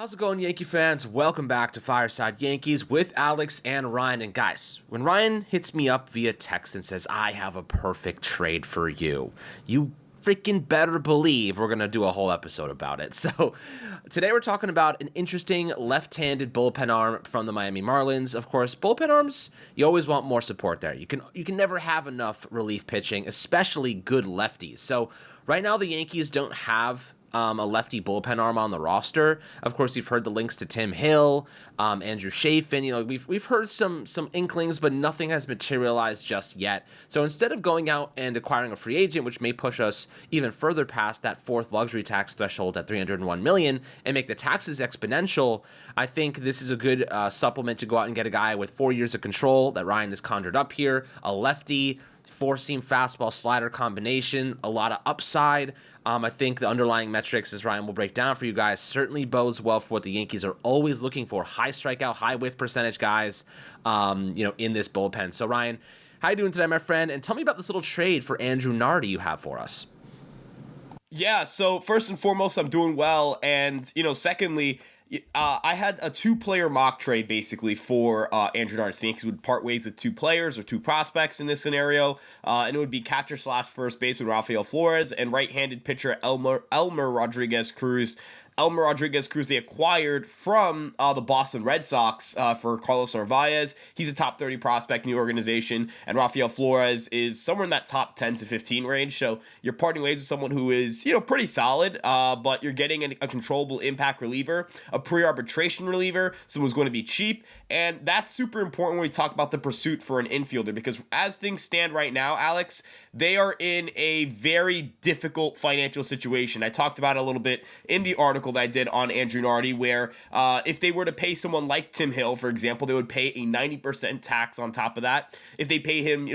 How's it going, Yankee fans? Welcome back to Fireside Yankees with Alex and Ryan. And guys, when Ryan hits me up via text and says, I have a perfect trade for you, you freaking better believe we're going to do a whole episode about it. So today we're talking about an interesting left-handed bullpen arm from the Miami Marlins. Of course, bullpen arms, you always want more support there. You can never have enough relief pitching, especially good lefties. So right now the Yankees don't have a lefty bullpen arm on the roster. Of course, you've heard the links to Tim Hill, Andrew Chafin. We've heard some inklings, but nothing has materialized just yet. So instead of going out and acquiring a free agent, which may push us even further past that fourth luxury tax threshold at $301 million and make the taxes exponential, I think this is a good supplement to go out and get a guy with 4 years of control that Ryan has conjured up here, a lefty, four-seam fastball slider combination, a lot of upside. I think the underlying metrics, as Ryan will break down for you guys, certainly bodes well for what the Yankees are always looking for: high strikeout, high whiff percentage guys, in this bullpen. So Ryan, how you doing today, my friend? And tell me about this little trade for Andrew Nardy you have for us. Yeah, so first and foremost, I'm doing well, and secondly, I had a two-player mock trade basically for Andrew Nardy. The Yankees would part ways with two players or two prospects in this scenario, and it would be catcher slash first baseman Rafael Flores and right-handed pitcher Elmer Rodriguez Cruz. Elmer Rodriguez Cruz they acquired from the Boston Red Sox for Carlos Narvaez. He's a top 30 prospect in the organization, and Rafael Flores is somewhere in that top 10 to 15 range. So you're parting ways with someone who is, pretty solid, but you're getting a controllable impact reliever, a pre-arbitration reliever, someone who's going to be cheap, and that's super important when we talk about the pursuit for an infielder, because as things stand right now, Alex, they are in a very difficult financial situation. I talked about it a little bit in the article that I did on Andrew Nardy, where if they were to pay someone like Tim Hill, for example, they would pay a 90% tax on top of that. If they pay him,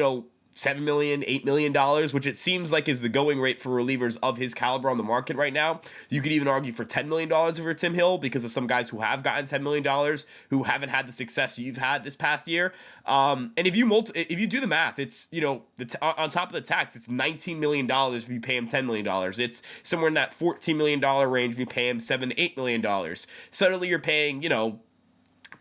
$7 million, $8 million, which it seems like is the going rate for relievers of his caliber on the market right now. You could even argue for $10 million for Tim Hill because of some guys who have gotten $10 million who haven't had the success you've had this past year. And if you do the math, it's, on top of the tax, it's $19 million if you pay him $10 million. It's somewhere in that $14 million range if you pay him $7 to $8 million. Suddenly you're paying,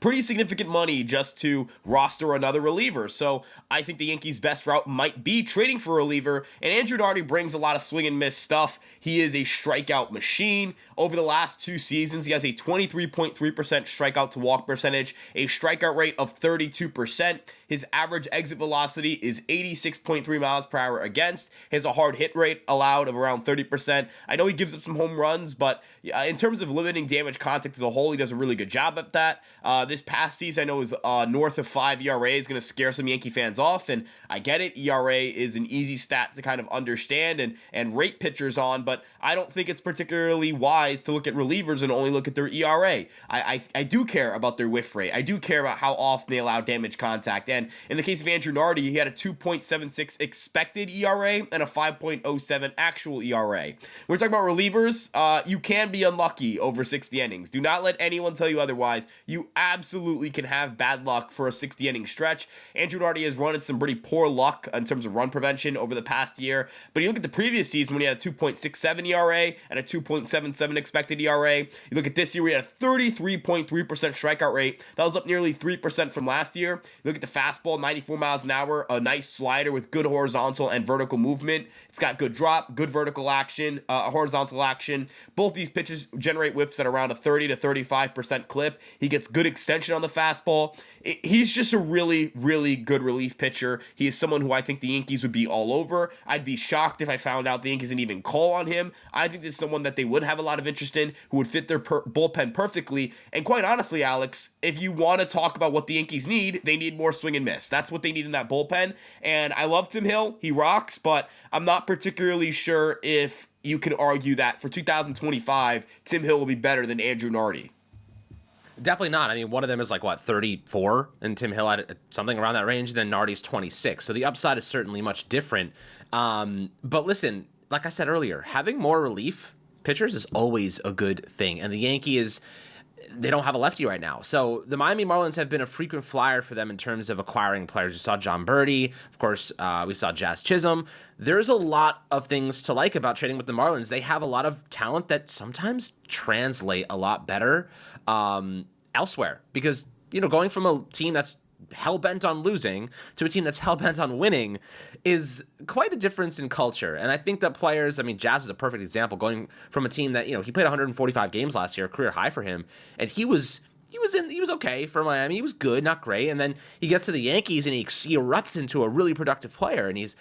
pretty significant money just to roster another reliever. So I think the Yankees' best route might be trading for a reliever, and Andrew Nardy brings a lot of swing and miss stuff. He is a strikeout machine. Over the last two seasons, he has a 23.3% strikeout to walk percentage, a strikeout rate of 32%. His average exit velocity is 86.3 miles per hour against. He has a hard hit rate allowed of around 30%. I know he gives up some home runs, but in terms of limiting damage contact as a whole, he does a really good job at that. This past season, I know is north of 5 ERA is going to scare some Yankee fans off, and I get it. ERA is an easy stat to kind of understand and rate pitchers on, but I don't think it's particularly wise to look at relievers and only look at their ERA. I do care about their whiff rate. I do care about how often they allow damage contact, and in the case of Andrew Nardy, he had a 2.76 expected ERA and a 5.07 actual ERA. When we're talking about relievers, you can be unlucky over 60 innings. Do not let anyone tell you otherwise. You absolutely can have bad luck for a 60-inning stretch. Andrew Nardy has run into some pretty poor luck in terms of run prevention over the past year, but you look at the previous season when he had a 2.67 ERA and a 2.77 expected ERA. You look at this year, we had a 33.3% strikeout rate. That was up nearly 3% from last year. You look at the fastball, 94 miles an hour, a nice slider with good horizontal and vertical movement. It's got good drop, good vertical action, horizontal action. Both these pitches generate whiffs at around a 30 to 35% clip. He gets good extension on the fastball. He's just a really, really good relief pitcher. He is someone who I think the Yankees would be all over. I'd be shocked if I found out the Yankees didn't even call on him. I think this is someone that they would have a lot of interest in, who would fit their bullpen perfectly. And quite honestly, Alex, if you want to talk about what the Yankees need, they need more swing and miss. That's what they need in that bullpen. And I love Tim Hill. He rocks, but I'm not particularly sure if you can argue that for 2025, Tim Hill will be better than Andrew Nardy. Definitely not. I mean, one of them is 34, and Tim Hill at something around that range, then Nardy's 26. So the upside is certainly much different. But listen, like I said earlier, having more relief pitchers is always a good thing. And the Yankees, they don't have a lefty right now. So the Miami Marlins have been a frequent flyer for them in terms of acquiring players. We saw John Birdie. Of course, we saw Jazz Chisholm. There's a lot of things to like about trading with the Marlins. They have a lot of talent that sometimes translate a lot better elsewhere because, going from a team that's hell-bent on losing to a team that's hell-bent on winning is quite a difference in culture. And I think that players, Jazz is a perfect example, going from a team that, he played 145 games last year, a career high for him, and he was okay for Miami. He was good, not great. And then he gets to the Yankees and he erupts into a really productive player. And he's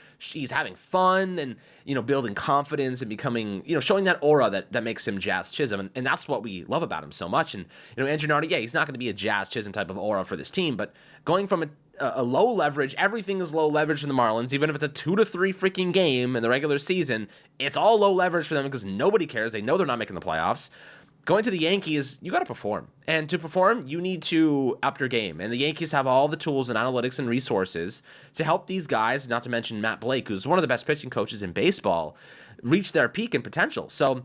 having fun and, building confidence and becoming, showing that aura that makes him Jazz Chisholm. And that's what we love about him so much. And, Andrew Nardy, he's not going to be a Jazz Chisholm type of aura for this team, but going from a low leverage, everything is low leverage in the Marlins, even if it's a 2-3 freaking game in the regular season, it's all low leverage for them because nobody cares. They know they're not making the playoffs. Going to the Yankees, you got to perform. And to perform, you need to up your game. And the Yankees have all the tools and analytics and resources to help these guys, not to mention Matt Blake, who's one of the best pitching coaches in baseball, reach their peak and potential. So,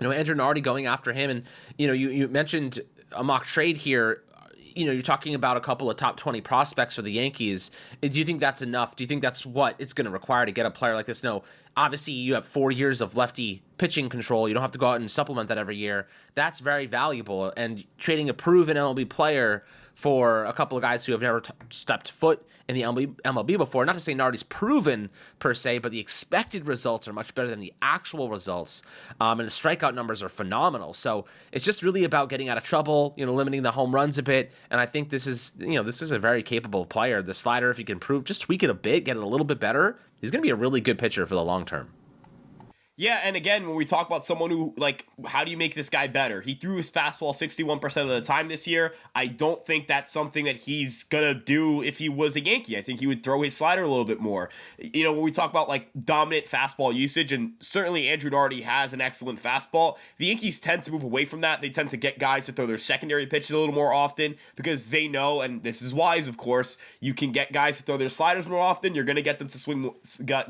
Andrew Nardy going after him. And, you mentioned a mock trade here. You're talking about a couple of top 20 prospects for the Yankees. Do you think that's enough? Do you think that's what it's going to require to get a player like this? No, obviously you have 4 years of lefty pitching control. You don't have to go out and supplement that every year. That's very valuable. And trading a proven MLB player for a couple of guys who have never stepped foot in the MLB before, not to say Nardy's proven per se, but the expected results are much better than the actual results. And the strikeout numbers are phenomenal. So it's just really about getting out of trouble, limiting the home runs a bit. And I think this is a very capable player. The slider, if he can just tweak it a bit, get it a little bit better, he's going to be a really good pitcher for the long term. Yeah, and again, when we talk about someone who, how do you make this guy better? He threw his fastball 61% of the time this year. I don't think that's something that he's going to do if he was a Yankee. I think he would throw his slider a little bit more. When we talk about, dominant fastball usage, and certainly Andrew Nardy has an excellent fastball, the Yankees tend to move away from that. They tend to get guys to throw their secondary pitches a little more often because they know, and this is wise, of course, you can get guys to throw their sliders more often. You're going to get them to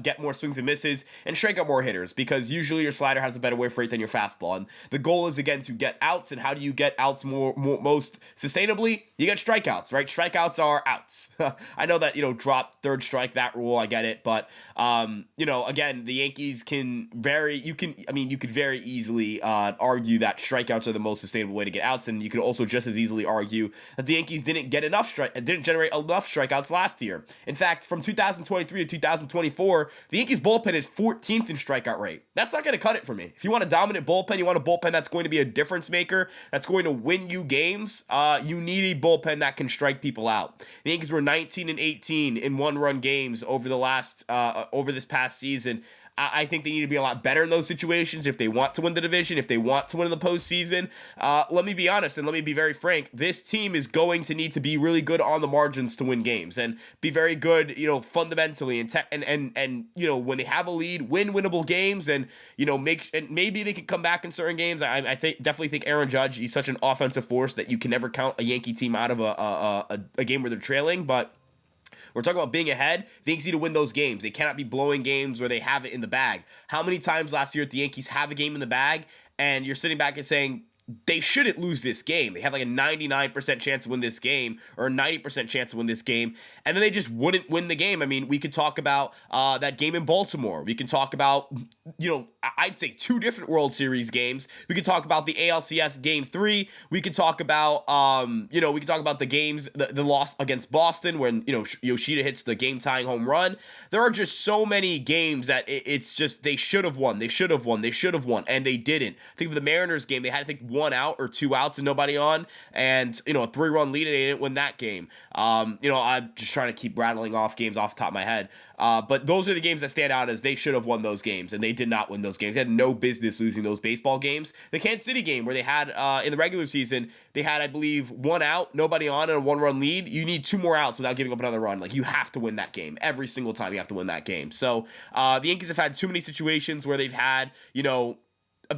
get more swings and misses and strike out more hitters because usually your slider has a better whiff rate than your fastball. And the goal is, again, to get outs. And how do you get outs most sustainably? You get strikeouts, right? Strikeouts are outs. I know that, drop third strike, that rule, I get it. But, again, the Yankees you could very easily argue that strikeouts are the most sustainable way to get outs. And you could also just as easily argue that the Yankees didn't generate enough strikeouts last year. In fact, from 2023 to 2024, the Yankees bullpen is 14th in strikeout rate. That's not going to cut it for me. If you want a dominant bullpen, you want a bullpen that's going to be a difference maker, that's going to win you games, you need a bullpen that can strike people out. The Yankees were 19-18 in one-run games over this past season. I think they need to be a lot better in those situations if they want to win the division, if they want to win in the postseason. Let me be honest and let me be very frank. This team is going to need to be really good on the margins to win games and be very good, fundamentally and when they have a lead, win winnable games and maybe they could come back in certain games. I definitely think Aaron Judge, he's such an offensive force that you can never count a Yankee team out of a game where they're trailing, but we're talking about being ahead. The Yankees need to win those games. They cannot be blowing games where they have it in the bag. How many times last year did the Yankees have a game in the bag and you're sitting back and saying, they shouldn't lose this game. They have a 99% chance to win this game or a 90% chance to win this game. And then they just wouldn't win the game. We could talk about that game in Baltimore. We can talk about, I'd say 2 different World Series games. We could talk about the ALCS Game 3. We could talk about, the games, the loss against Boston when, Yoshida hits the game-tying home run. There are just so many games that it's just they should have won. They should have won. They should have won. And they didn't. I think of the Mariners game, they had, 1 out or 2 outs and nobody on, and a 3-run lead, and they didn't win that game. I'm just trying to keep rattling off games off the top of my head. But those are the games that stand out as they should have won those games, and they did not win those games. They had no business losing those baseball games. The Kansas City game where they had, in the regular season, they had, I believe, 1 out, nobody on, and a 1-run lead. You need 2 more outs without giving up another run. You have to win that game. Every single time you have to win that game. So the Yankees have had too many situations where they've had,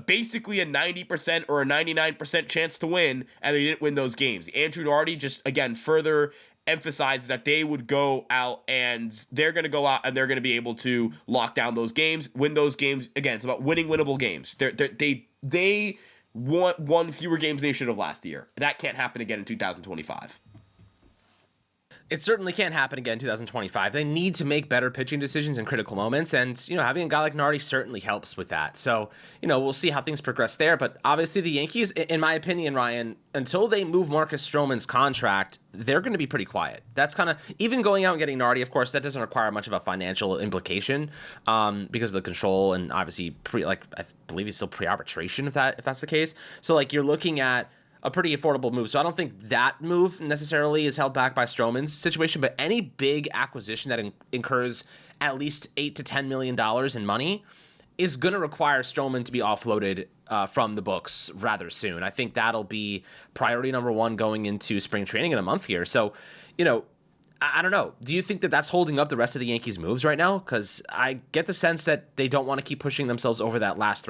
basically a 90% or a 99% chance to win, and they didn't win those games. Andrew Nardy just, again, further emphasizes that they would go out and they're going to go out and they're going to be able to lock down those games, win those games. Again, it's about winning winnable games. They one fewer games than they should have last year. That can't happen again in 2025. It certainly can't happen again in 2025. They need to make better pitching decisions in critical moments, and, having a guy like Nardy certainly helps with that. So, we'll see how things progress there, but obviously the Yankees, in my opinion, Ryan, until they move Marcus Stroman's contract, they're going to be pretty quiet. That's kind of, even going out and getting Nardy, of course, that doesn't require much of a financial implication, because of the control, and obviously, I believe he's still pre-arbitration if that's the case. So, you're looking at a pretty affordable move. So I don't think that move necessarily is held back by Stroman's situation, but any big acquisition that incurs at least $8 to $10 million in money is going to require Stroman to be offloaded from the books rather soon. I think that'll be priority number one going into spring training in a month here. So, I don't know. Do you think that that's holding up the rest of the Yankees' moves right now? Because I get the sense that they don't want to keep pushing themselves over that last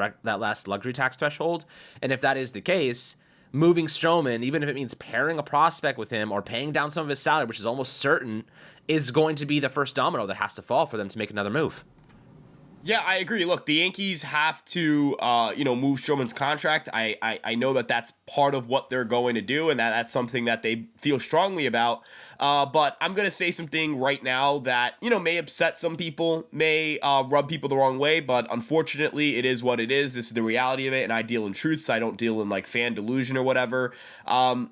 luxury tax threshold. And if that is the case, moving Stroman, even if it means pairing a prospect with him or paying down some of his salary, which is almost certain, is going to be the first domino that has to fall for them to make another move. Yeah, I agree. Look, the Yankees have to, move Stroman's contract. I know that that's part of what they're going to do, and that's something that they feel strongly about. But I'm going to say something right now that, may upset some people, may rub people the wrong way, but unfortunately, it is what it is. This is the reality of it, and I deal in truths. I don't deal in, fan delusion or whatever.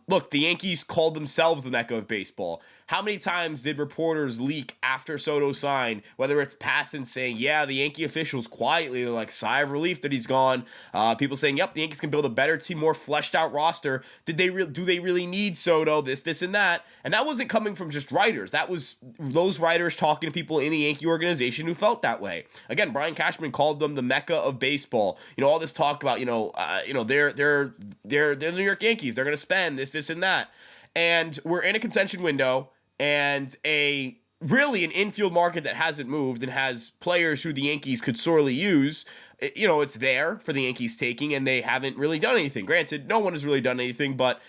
Look, the Yankees called themselves the Mecca of baseball. How many times did reporters leak after Soto signed, whether it's passing saying, yeah, the Yankee officials quietly, they're sigh of relief that he's gone. People saying, yep, the Yankees can build a better team, more fleshed out roster. Do they really need Soto, this, and that? And that wasn't coming from just writers. That was those writers talking to people in the Yankee organization who felt that way. Again, Brian Cashman called them the Mecca of baseball. All this talk about, they're the New York Yankees. They're going to spend this, and that. And we're in a contention window, and an infield market that hasn't moved and has players who the Yankees could sorely use. It's there for the Yankees taking, and they haven't really done anything. Granted, no one has really done anything, but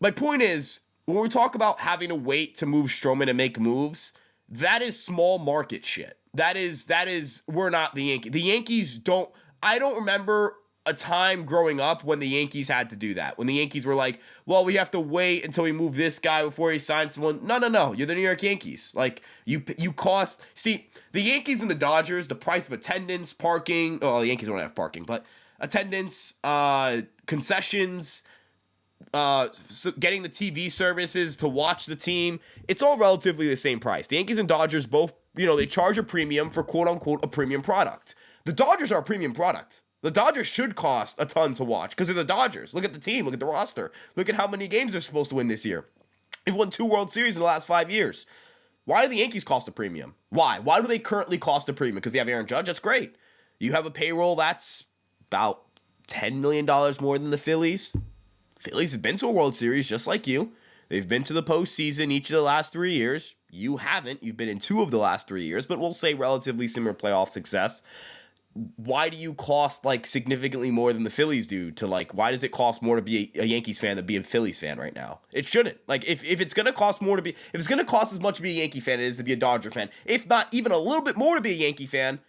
my point is, when we talk about having to wait to move Stroman and make moves, that is small market shit. That is, we're not the Yankees. The Yankees I don't remember a time growing up when the Yankees had to do that. When the Yankees were like, well, we have to wait until we move this guy before he signs someone. No. You're the New York Yankees. You cost. See, the Yankees and the Dodgers, the price of attendance, parking. Oh, the Yankees don't have parking, but attendance, concessions, getting the TV services to watch the team. It's all relatively the same price. The Yankees and Dodgers both, they charge a premium for quote unquote a premium product. The Dodgers are a premium product. The Dodgers should cost a ton to watch because they're the Dodgers. Look at the team. Look at the roster. Look at how many games they're supposed to win this year. They've won 2 World Series in the last 5 years. Why do the Yankees cost a premium? Why? Why do they currently cost a premium? Because they have Aaron Judge? That's great. You have a payroll that's about $10 million more than the Phillies. Phillies have been to a World Series just like you. They've been to the postseason each of the last 3 years. You haven't. You've been in 2 of the last 3 years, but we'll say relatively similar playoff success. Why do you cost significantly more than the Phillies do to why does it cost more to be a Yankees fan than be a Phillies fan right now? It shouldn't. If it's going to cost more if it's going to cost as much to be a Yankee fan as it is to be a Dodger fan, if not even a little bit more to be a Yankee fan,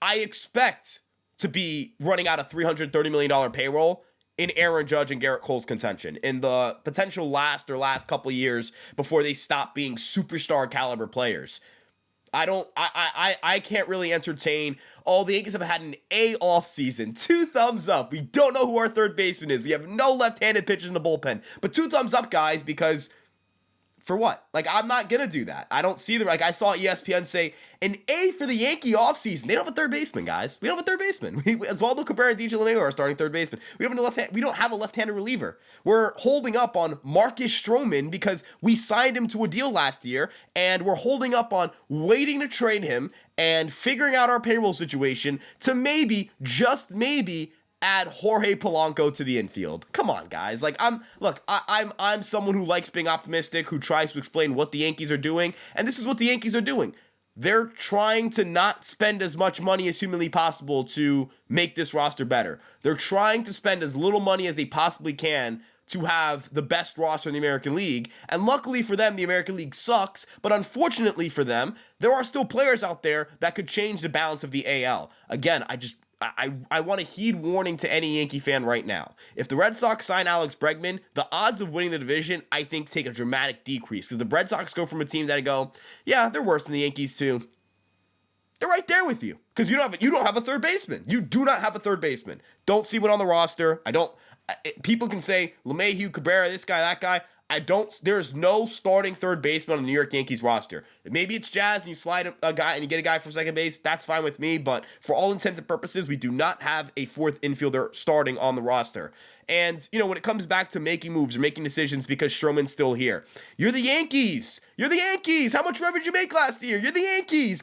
I expect to be running out a $330 million payroll in Aaron Judge and Garrett Cole's contention in the potential last couple of years before they stop being superstar caliber players. I can't really entertain. The Yankees have had an A offseason. 2 thumbs up. We don't know who our third baseman is. We have no left-handed pitchers in the bullpen. But 2 thumbs up, guys, because for what? I'm not going to do that. I don't see I saw ESPN say an A for the Yankee offseason. They don't have a third baseman, guys. We don't have a third baseman. Oswaldo Cabrera and DJ LeMahieu are starting third baseman. We don't have a left-handed reliever. We're holding up on Marcus Stroman because we signed him to a deal last year, and we're holding up on waiting to trade him and figuring out our payroll situation to maybe, just maybe, add Jorge Polanco to the infield. Come on, guys. I'm someone who likes being optimistic, who tries to explain what the Yankees are doing, and this is what the Yankees are doing. They're trying to not spend as much money as humanly possible to make this roster better. They're trying to spend as little money as they possibly can to have the best roster in the American League. And luckily for them, the American League sucks, but unfortunately for them, there are still players out there that could change the balance of the AL. Again, I want to heed warning to any Yankee fan right now. If the Red Sox sign Alex Bregman, the odds of winning the division, I think, take a dramatic decrease. Because the Red Sox go from a team that go, yeah, they're worse than the Yankees too. They're right there with you. Because you don't have a third baseman. You do not have a third baseman. Don't see one on the roster. People can say LeMahieu, Cabrera, this guy, that guy. There's no starting third baseman on the New York Yankees roster. Maybe it's Jazz and you slide a guy and you get a guy for second base. That's fine with me. But for all intents and purposes, we do not have a fourth infielder starting on the roster. And, when it comes back to making moves or making decisions because Stroman's still here, you're the Yankees. You're the Yankees. How much revenue did you make last year? You're the Yankees.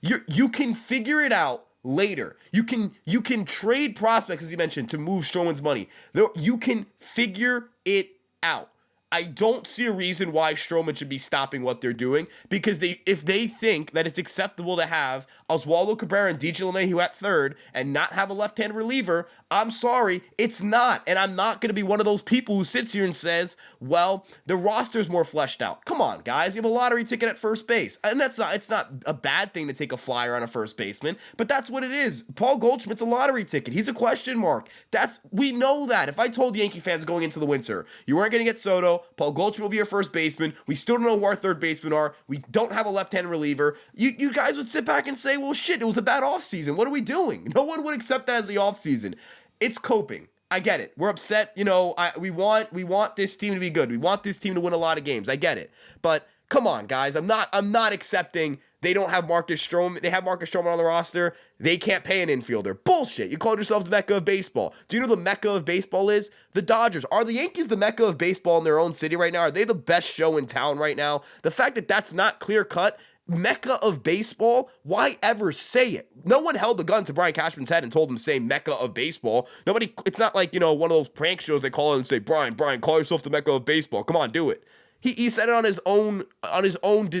You can figure it out later. You can trade prospects, as you mentioned, to move Stroman's money. You can figure it out. I don't see a reason why Stroman should be stopping what they're doing, because if they think that it's acceptable to have Oswaldo Cabrera and DJ LeMahieu at third and not have a left-hand reliever, I'm sorry, it's not. And I'm not going to be one of those people who sits here and says, well, the roster's more fleshed out. Come on, guys. You have a lottery ticket at first base. And it's not a bad thing to take a flyer on a first baseman, but that's what it is. Paul Goldschmidt's a lottery ticket. He's a question mark. We know that. If I told Yankee fans going into the winter, you weren't going to get Soto, Paul Goldschmidt will be your first baseman, we still don't know who our third basemen are, we don't have a left-hand reliever, you guys would sit back and say, well, shit, it was a bad offseason. What are we doing? No one would accept that as the offseason. It's coping. I get it. We're upset. We want this team to be good. We want this team to win a lot of games. I get it. But come on, guys. I'm not accepting they don't have Marcus Stroman. They have Marcus Stroman on the roster. They can't pay an infielder. Bullshit. You called yourselves the Mecca of baseball. Do you know the Mecca of baseball is? The Dodgers. Are the Yankees the Mecca of baseball in their own city right now? Are they the best show in town right now? The fact that that's not clear-cut, Mecca of baseball, why ever say it? No one held the gun to Brian Cashman's head and told him to say Mecca of baseball. It's not like, one of those prank shows they call it and say, Brian, call yourself the Mecca of baseball. Come on, do it. He said it on his own,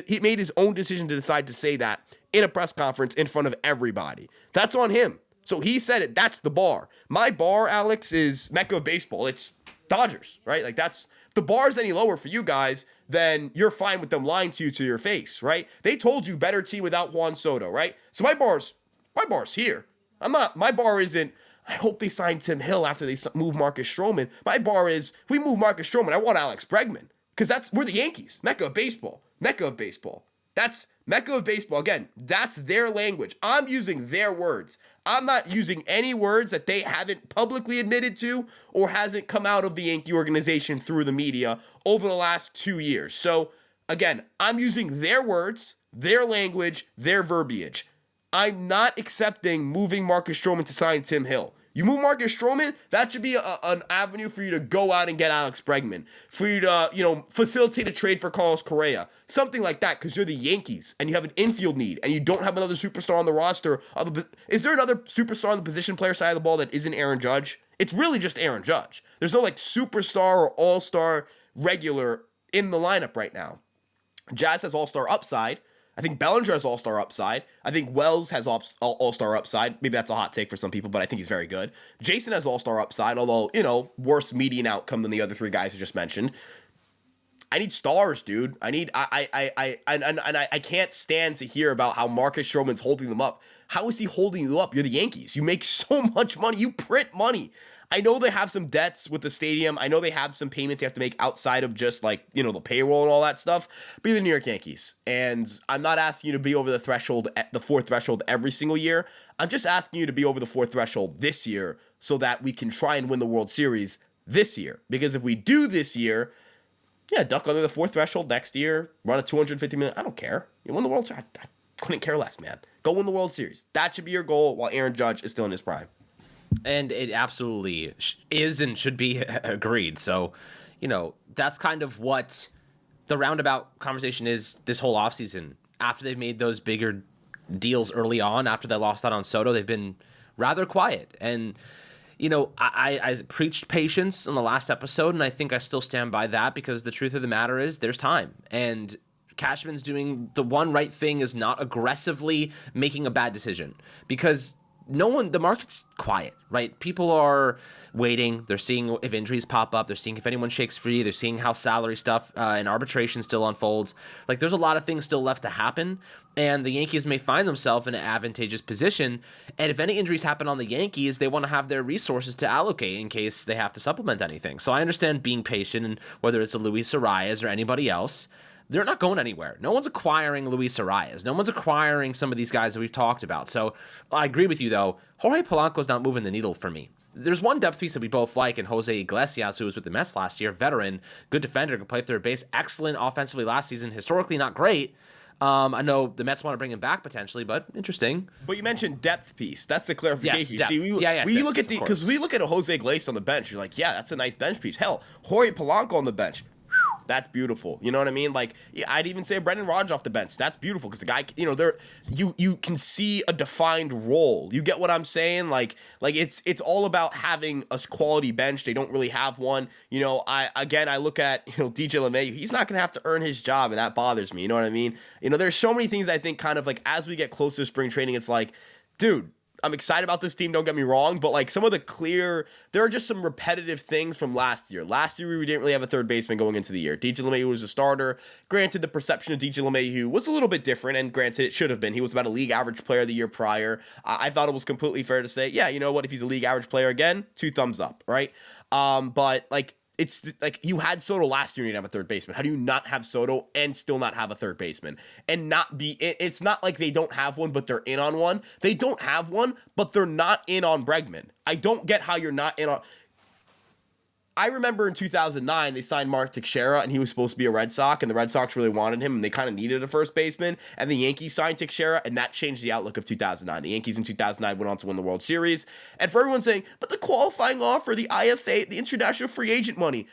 he made his own decision to decide to say that in a press conference in front of everybody. That's on him. So he said it. That's the bar. My bar, Alex, is Mecca of baseball. It's Dodgers, right? Like if the bar's any lower for you guys, then you're fine with them lying to you to your face, right? They told you better team without Juan Soto, right? So my bar's here. My bar isn't, I hope they sign Tim Hill after they move Marcus Stroman. My bar is, if we move Marcus Stroman, I want Alex Bregman. Because we're the Yankees. Mecca of baseball. Mecca of baseball. That's Mecca of baseball. Again, that's their language. I'm using their words. I'm not using any words that they haven't publicly admitted to or hasn't come out of the Yankee organization through the media over the last 2 years. So, again, I'm using their words, their language, their verbiage. I'm not accepting moving Marcus Stroman to sign Tim Hill. You move Marcus Stroman, that should be an avenue for you to go out and get Alex Bregman, for you to, facilitate a trade for Carlos Correa, something like that, because you're the Yankees and you have an infield need and you don't have another superstar on the roster. Is there another superstar on the position player side of the ball that isn't Aaron Judge? It's really just Aaron Judge. There's no superstar or all-star regular in the lineup right now. Jazz has all-star upside. I think Bellinger has all-star upside. I think Wells has all-star upside. Maybe that's a hot take for some people, but I think he's very good. Jason has all-star upside, although, worse median outcome than the other three guys I just mentioned. I need stars, dude. I can't stand to hear about how Marcus Stroman's holding them up. How is he holding you up? You're the Yankees. You make so much money. You print money. I know they have some debts with the stadium. I know they have some payments you have to make outside of just the payroll and all that stuff. Be the New York Yankees. And I'm not asking you to be over the threshold, the fourth threshold every single year. I'm just asking you to be over the fourth threshold this year so that we can try and win the World Series this year. Because if we do this year, duck under the fourth threshold next year, run a $250 million. I don't care. You win the World Series. I couldn't care less, man. Go win the World Series. That should be your goal while Aaron Judge is still in his prime. And it absolutely is and should be agreed. So, that's kind of what the roundabout conversation is this whole offseason. After they've made those bigger deals early on, after they lost out on Soto, they've been rather quiet. And, I preached patience in the last episode, and I think I still stand by that because the truth of the matter is there's time. And Cashman's doing the one right thing is not aggressively making a bad decision because the market's quiet, right? People are waiting. They're seeing if injuries pop up. They're seeing if anyone shakes free. They're seeing how salary stuff and arbitration still unfolds. Like, there's a lot of things still left to happen, and the Yankees may find themselves in an advantageous position. And if any injuries happen on the Yankees, they want to have their resources to allocate in case they have to supplement anything. So I understand being patient, and whether it's a Luis Arias or anybody else, they're not going anywhere. No one's acquiring Luis Arias. No one's acquiring some of these guys that we've talked about. So I agree with you, though. Jorge Polanco's not moving the needle for me. There's one depth piece that we both like in Jose Iglesias, who was with the Mets last year. Veteran, good defender, can play third base. Excellent offensively last season. Historically not great. I know the Mets want to bring him back potentially, but interesting. But you mentioned depth piece. That's the clarification. Yes, depth. We look at because we look at a Jose Iglesias on the bench. You're like, yeah, that's a nice bench piece. Hell, Jorge Polanco on the bench. That's beautiful. You know what I mean? Like, I'd even say Brendan Rodgers off the bench. That's beautiful because the guy, you can see a defined role. You get what I'm saying? Like it's all about having a quality bench. They don't really have one. I look at DJ LeMahieu. He's not gonna have to earn his job, and that bothers me. You know what I mean? There's so many things I think kind of like as we get closer to spring training, it's like, dude, I'm excited about this team, don't get me wrong, but like there are just some repetitive things from last year. Last year, we didn't really have a third baseman going into the year. DJ LeMahieu was a starter. Granted, the perception of DJ LeMahieu was a little bit different, and granted, it should have been. He was about a league average player the year prior. I thought it was completely fair to say, yeah, you know what, if he's a league average player again, 2 thumbs up, right? But like, it's like you had Soto last year and you didn't have a third baseman. How do you not have Soto and still not have a third baseman? And not be, it's not like they don't have one, but they're in on one. They don't have one, but they're not in on Bregman. I don't get how you're not in on. I remember in 2009, they signed Mark Teixeira, and he was supposed to be a Red Sox, and the Red Sox really wanted him, and they kind of needed a first baseman, and the Yankees signed Teixeira, and that changed the outlook of 2009. The Yankees in 2009 went on to win the World Series, and for everyone saying, but the qualifying offer, the IFA, the international free agent money.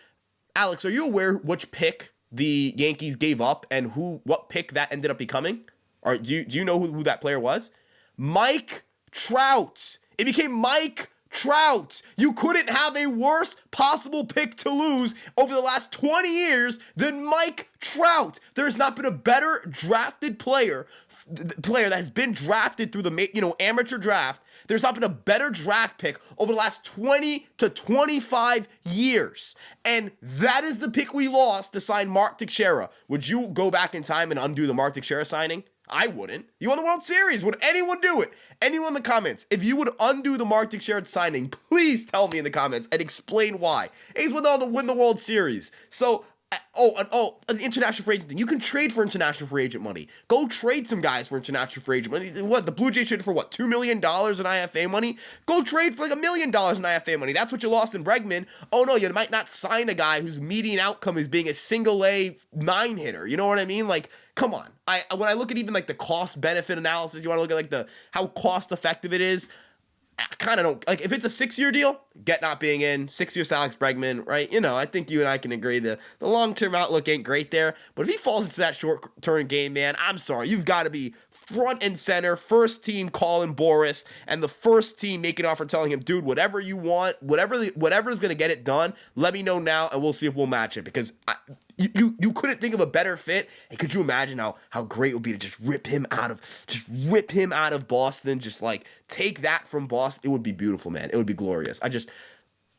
Alex, are you aware which pick the Yankees gave up and what pick that ended up becoming? Or do you know who that player was? Mike Trout. It became Mike Trout. You couldn't have a worse possible pick to lose over the last 20 years than Mike Trout. There has not been a better drafted player that has been drafted through the amateur draft. There's not been a better draft pick over the last 20 to 25 years. And that is the pick we lost to sign Mark Teixeira. Would you go back in time and undo the Mark Teixeira signing? I wouldn't. You won the World Series. Would anyone do it? Anyone in the comments, if you would undo the Mark Teixeira signing, please tell me in the comments and explain why. He's went on to win the World Series. So, the international free agent thing. You can trade for international free agent money. Go trade some guys for international free agent money. What, the Blue Jays traded for $2 million in IFA money? Go trade for like $1 million in IFA money. That's what you lost in Bregman. Oh no, you might not sign a guy whose median outcome is being a single A 9 hitter. You know what I mean? Like, come on. When I look at even like the cost benefit analysis, you want to look at like how cost effective it is. I kind of don't like if it's a 6-year deal, get not being in 6 years Alex Bregman, right? I think you and I can agree the long-term outlook ain't great there, but if he falls into that short-term game, man, I'm sorry, you've got to be front and center, first team calling Boris, and the first team making an offer telling him, dude, whatever you want, whatever's gonna get it done, let me know now and we'll see if we'll match it, because you couldn't think of a better fit. And could you imagine how great it would be to just rip him out of Boston, just like take that from Boston? It would be beautiful, man. It would be glorious.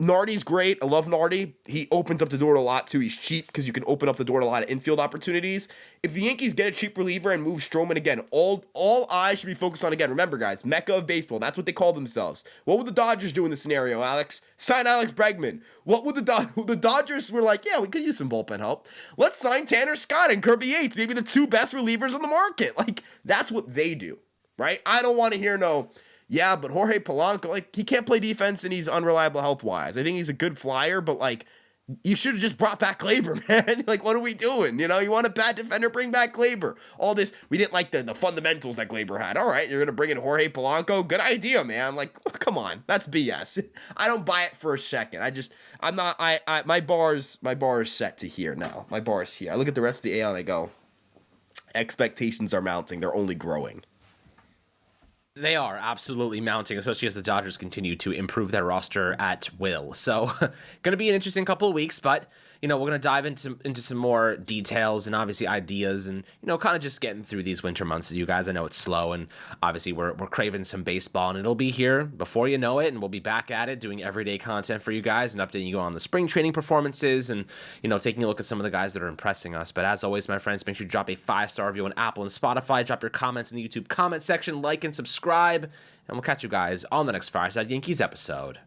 Nardy's great. I love Nardy. He opens up the door to a lot too. He's cheap because you can open up the door to a lot of infield opportunities. If the Yankees get a cheap reliever and move Stroman again, all eyes should be focused on again. Remember, guys, Mecca of baseball. That's what they call themselves. What would the Dodgers do in this scenario, Alex? Sign Alex Bregman. What would the Dodgers were like? Yeah, we could use some bullpen help. Let's sign Tanner Scott and Kirby Yates, maybe the 2 best relievers on the market. Like, that's what they do, right? I don't want to hear no. Yeah, but Jorge Polanco, like, he can't play defense and he's unreliable health-wise. I think he's a good flyer, but, like, you should have just brought back Gleyber, man. Like, what are we doing? You want a bad defender, bring back Gleyber. All this, we didn't like the fundamentals that Gleyber had. All right, you're going to bring in Jorge Polanco? Good idea, man. Like, come on. That's BS. I don't buy it for a second. My bar is set to here now. My bar is here. I look at the rest of the AL and I go, expectations are mounting. They're only growing. They are absolutely mounting, especially as the Dodgers continue to improve their roster at will. So, going to be an interesting couple of weeks, but we're going to dive into some more details and obviously ideas, and kind of just getting through these winter months with you guys. I know it's slow, and obviously we're craving some baseball, and it'll be here before you know it, and we'll be back at it doing everyday content for you guys and updating you on the spring training performances, and taking a look at some of the guys that are impressing us. But as always, my friends, make sure you drop a 5-star review on Apple and Spotify. Drop your comments in the YouTube comment section, like and subscribe, and we'll catch you guys on the next Fireside Yankees episode.